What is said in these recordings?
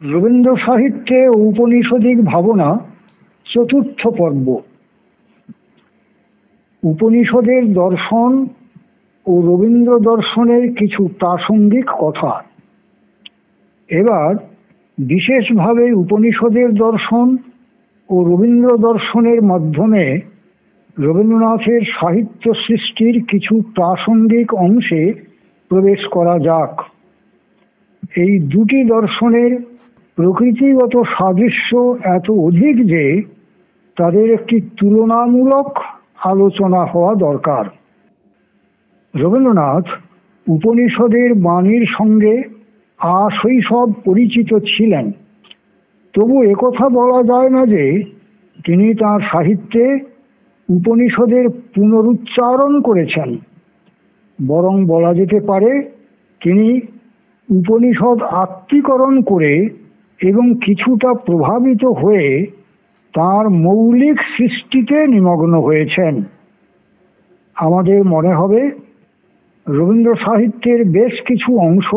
রবীন্দ্র সাহিত্যে ঔপনিষদিক ভাবনা চতুর্থ পর্ব। উপনিষদের দর্শন ও রবীন্দ্র দর্শনের কিছু প্রাসঙ্গিক কথা। এবার বিশেষভাবে উপনিষদের দর্শন ও রবীন্দ্র দর্শনের মাধ্যমে রবীন্দ্রনাথের সাহিত্য সৃষ্টির কিছু প্রাসঙ্গিক অংশে প্রবেশ করা যাক। এই দুটি দর্শনের প্রকৃতিগত সাদৃশ্য এত অধিক যে তাদের একটি তুলনামূলক আলোচনা হওয়া দরকার। রবীন্দ্রনাথ উপনিষদের বাণীর সঙ্গে আশৈশব পরিচিত ছিলেন, তবু একথা বলা যায় না যে তিনি তাঁর সাহিত্যে উপনিষদের পুনরুচ্চারণ করেছেন। বরং বলা যেতে পারে তিনি উপনিষদ আত্মীকরণ করে এবং কিছুটা প্রভাবিত হয়ে তার মৌলিক সৃষ্টিতে নিমগ্ন হয়েছেন। আমাদের মনে হবে রবীন্দ্র সাহিত্যের বেশ কিছু অংশ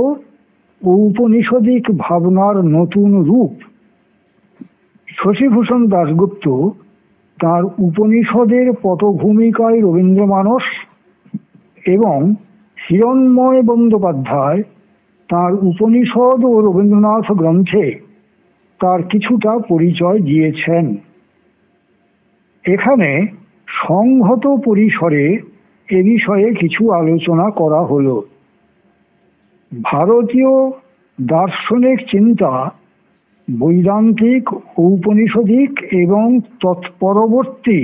ঔপনিষদিক ভাবনার নতুন রূপ। শশীভূষণ দাশগুপ্ত তার উপনিষদের পটভূমিকায় রবীন্দ্রমানস এবং হিরণ্ময় বন্দ্যোপাধ্যায় তার উপনিষদ ও রবীন্দ্রনাথ গ্রন্থে তার কিছুটা পরিচয় দিয়েছেন। এখানে সংহত পরিসরে এ বিষয়ে কিছু আলোচনা করা হলো। ভারতীয় দার্শনিক চিন্তা বৈদান্তিক, ঔপনিষদিক এবং তৎপরবর্তী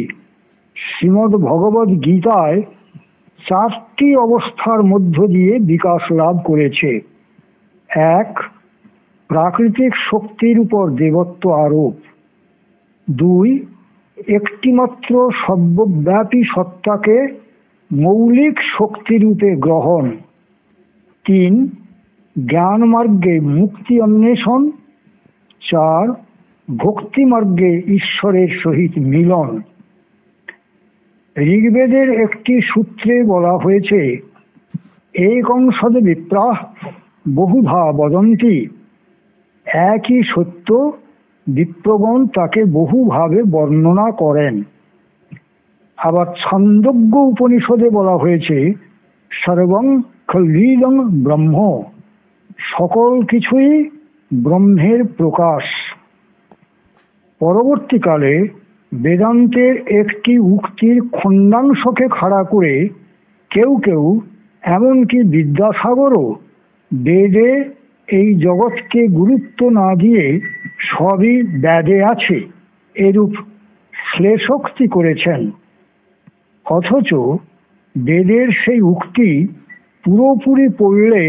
শ্রীমদ্ ভগবদ্ গীতায় চারটি অবস্থার মধ্য দিয়ে বিকাশ লাভ করেছে। এক, প্রাকৃতিক শক্তির উপর দেবত্ব আরোপ। দুই, একটিমাত্র সর্বব্যাপী সত্তাকে মৌলিক শক্তিরূপে গ্রহণ। তিন, জ্ঞান মার্গে মুক্তি অন্বেষণ। চার, ভক্তি মার্গে ঈশ্বরের সহিত মিলন। ঋগ্বেদের একটি সূত্রে বলা হয়েছে, একংসদ বিপ্রাহ বহুধা বদন্তি। একই সত্য বিপ্রগণ তাকে বহুভাবে বর্ণনা করেন। আবার ছান্দোগ্য উপনিষদে বলা হয়েছে, সর্বং খল্বিদং ব্রহ্ম, সকল কিছুই ব্রহ্মের প্রকাশ। পরবর্তীকালে বেদান্তের একটি উক্তির খণ্ডাংশকে খাড়া করে কেউ কেউ, এমনকি বিদ্যাসাগরও, বেদে এই জগৎকে গুরুত্ব না দিয়ে সবই বেদে আছে এরূপ শ্লেষোক্তি করেছেন। অথচ বেদের সেই উক্তি পুরোপুরি পড়লে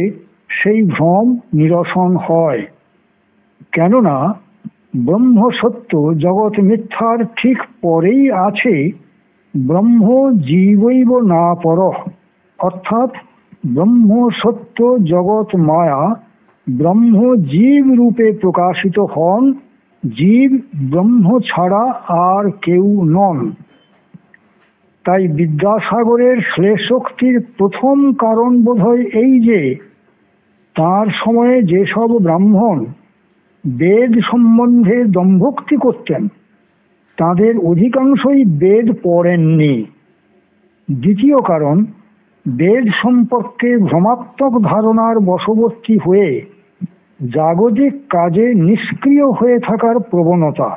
সেই ভ্রম নিরসন হয়। কেননা ব্রহ্ম সত্য জগৎ মিথ্যার ঠিক পরেই আছে ব্রহ্ম জীবৈব না পরঃ, অর্থাৎ ব্রহ্ম সত্য জগৎ মায়া ব্রহ্ম জীব রূপে প্রকাশিত হন, জীব ব্রহ্ম ছাড়া আর কেউ নন। তাই বিদ্যাসাগরের শ্লেষোক্তির প্রথম কারণ বোধহয় এই যে তার সময়ে যেসব ব্রাহ্মণ বেদ সম্বন্ধে দম্ভোক্তি করতেন তাদের অধিকাংশই বেদ পড়েননি। দ্বিতীয় কারণ, বেদ সম্পর্কে ভ্রমাত্মক ধারণার বশবর্তী হয়ে জাগতিক কাজে নিষ্ক্রিয় হয়ে থাকার প্রবণতা।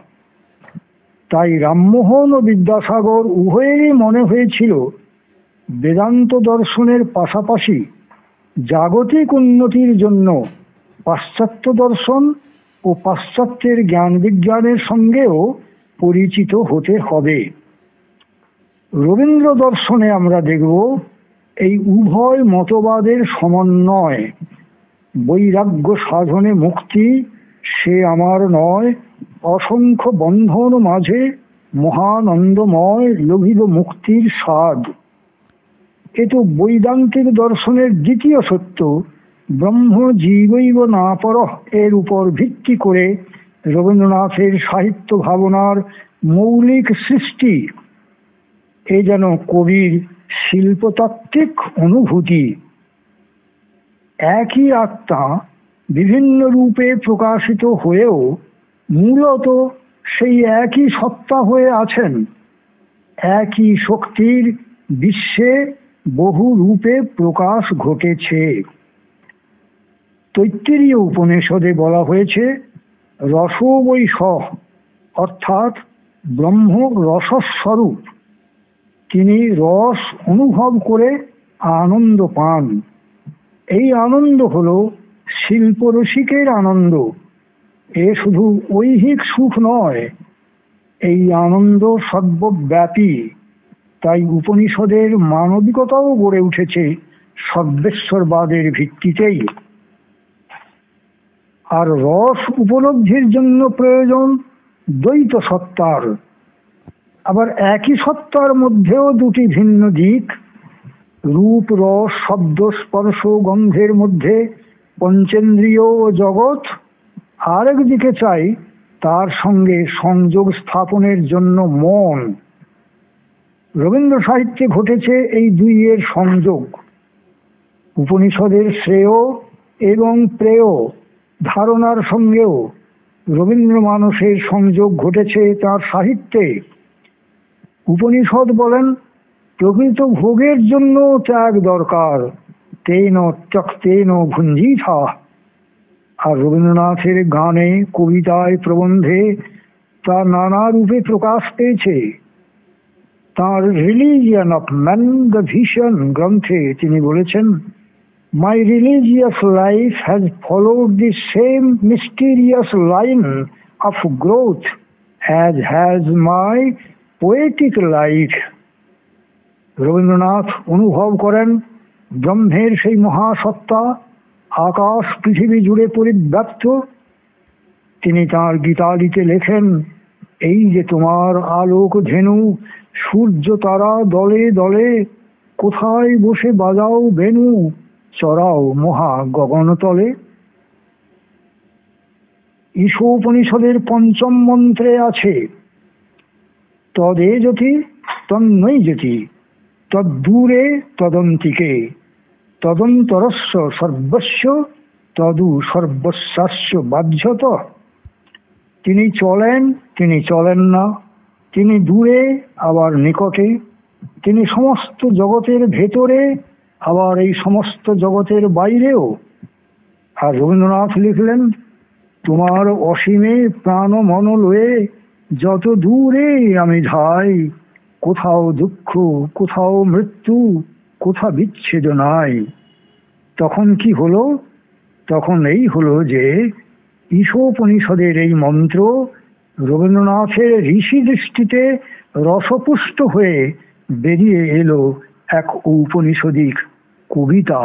তাই রামমোহন ও বিদ্যাসাগর উভয়েরই মনে হয়েছিল বেদান্ত দর্শনের পাশাপাশি জাগতিক উন্নতির জন্য পাশ্চাত্য দর্শন ও পাশ্চাত্যের জ্ঞান বিজ্ঞানের সঙ্গেও পরিচিত হতে হবে। রবীন্দ্র দর্শনে আমরা দেখব এই উভয় মতবাদের সমন্বয়। বৈরাগ্য সাধনে মুক্তি সে আমার নয়, অসংখ্য বন্ধন মাঝে মহানন্দময় লভিব মুক্তির স্বাদ। এ তো বৈদান্তিক দর্শনের দ্বিতীয় সত্য ব্রহ্ম জীবৈব না পরঃ এর উপর ভিত্তি করে রবীন্দ্রনাথের সাহিত্য ভাবনার মৌলিক সৃষ্টি। এ যেন কবির শিল্পতাত্ত্বিক অনুভূতি। একই আত্মা বিভিন্ন রূপে প্রকাশিত হয়েও মূলত সেই একই সত্তা হয়ে আছেন। একই শক্তির বিশ্বে বহু রূপে প্রকাশ ঘটেছে। তৈত্তিরীয় উপনিষদে বলা হয়েছে রসো বৈ সঃ, অর্থাৎ ব্রহ্ম রসস্বরূপ। তিনি রস অনুভব করে আনন্দ পান। এই আনন্দ হল শিল্পরসিকের আনন্দ। এ শুধু ঐহিক সুখ নয়, এই আনন্দ সর্বব্যাপী। তাই উপনিষদের মানবিকতাও গড়ে উঠেছে সর্বেশ্বরবাদের ভিত্তিতেই। আর রস উপলব্ধির জন্য প্রয়োজন দ্বৈত সত্তার। আবার একই সত্তার মধ্যেও দুটি ভিন্ন দিক, রূপ রস শব্দ স্পর্শ গন্ধের মধ্যে পঞ্চেন্দ্রিয় ও জগৎ। আরেক দিকে চাই তার সঙ্গে সংযোগ স্থাপনের জন্য মন। রবীন্দ্র সাহিত্যে ঘটেছে এই দুইয়ের সংযোগ। উপনিষদের শ্রেয় এবং প্রেয় ধারণার সঙ্গেও রবীন্দ্র মানসের সংযোগ ঘটেছে তার সাহিত্যে। উপনিষদ বলেন প্রকৃত ভোগের জন্য ত্যাগ দরকার, তেন ত্যক্তেন ভুঞ্জিথা। আর রবীন্দ্রনাথের গানে, কবিতায়, প্রবন্ধে তা নানা রূপে প্রকাশ পেয়েছে। তার religion of man the vision গ্রন্থে তিনি বলেছেন, My religious life has followed the same mysterious line of growth as has my poetic life. Rabindranath অনুভব করেন ব্রহ্মের সেই মহাসত্তা আকাশ পৃথিবী জুড়ে পরিব্যাপ্ত। তিনি তাঁর গীতালিতে লেখেন, এই যে তোমার আলোক ধেনু সূর্য তারা দলে দলে, কোথায় বসে বাজাও বেনু চড়াও মহা গগনতলে। ঈশোপনিষদের পঞ্চম মন্ত্রে আছে তদে জ্যোতি তন্ময়ী জ্যোতি, তদ্দূরে তদন্তিকে, তদন্তরস্য সর্বস্ব তদু সর্বস্যাস্য বাহ্যত। তিনি চলেন, তিনি চলেন না, তিনি দূরে আবার নিকটে, তিনি সমস্ত জগতের ভেতরে আবার এই সমস্ত জগতের বাইরেও। আর রবীন্দ্রনাথ লিখলেন, তোমার অসীমে প্রাণ মন লয়ে যত দূরে আমি ধাই, কোথাও দুঃখ কোথাও মৃত্যু কোথা বিচ্ছেদ নাই। তখন কি হলো? তখন এই হলো যে ঈশোপনিষদের এই মন্ত্র রবীন্দ্রনাথের ঋষি দৃষ্টিতে রসপুষ্ট হয়ে বেরিয়ে এলো এক ঔপনিষদিক কবিতা।